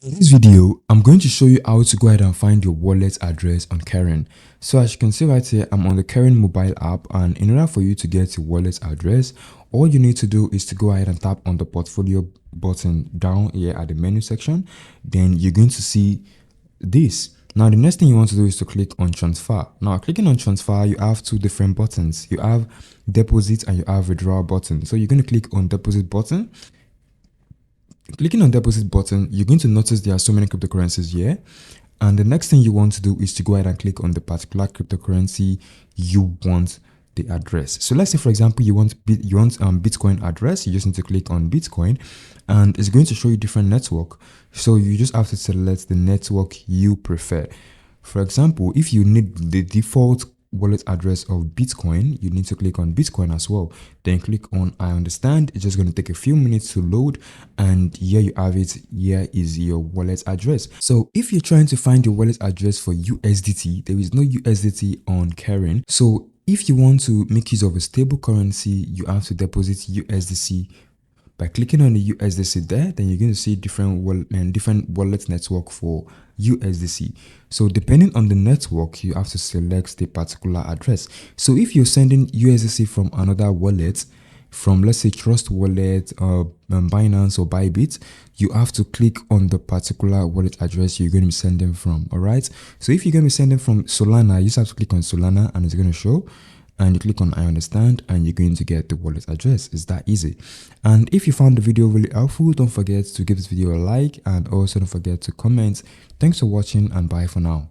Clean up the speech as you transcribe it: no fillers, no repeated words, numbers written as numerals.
In this video, I'm going to show you how to go ahead and find your wallet address on Kraken. So as you can see right here, I'm on the Kraken mobile app, and in order for you to get your wallet address, all you need to do is to go ahead and tap on the portfolio button down here at the menu section. Then you're going to see this. Now the next thing you want to do is to click on transfer. Now clicking on transfer, you have two different buttons. You have deposit and you have withdrawal button. So you're going to click on deposit button. Clicking on deposit button, you're going to notice there are so many cryptocurrencies here. And the next thing you want to do is to go ahead and click on the particular cryptocurrency you want the address. So let's say, for example, you want Bitcoin address. You just need to click on Bitcoin, and it's going to show you different network. So you just have to select the network you prefer. For example, if you need the default wallet address of Bitcoin, you need to click on Bitcoin as well. Then click on I understand. It's just going to take a few minutes to load, and here you have it. Here is your wallet address. So if you're trying to find your wallet address for USDT, there is no USDT on Kraken. So if you want to make use of a stable currency, you have to deposit USDC. By clicking on the USDC there, then you're going to see different wallet network for USDC. So depending on the network, you have to select the particular address. So if you're sending USDC from another wallet, from let's say Trust Wallet or Binance or Bybit, you have to click on the particular wallet address you're going to be sending from. All right. So if you're going to be sending from Solana, you just have to click on Solana and it's going to show. And you click on I understand and you're going to get the wallet address. It's that easy. And if you found the video really helpful, don't forget to give this video a like and also don't forget to comment. Thanks for watching and bye for now.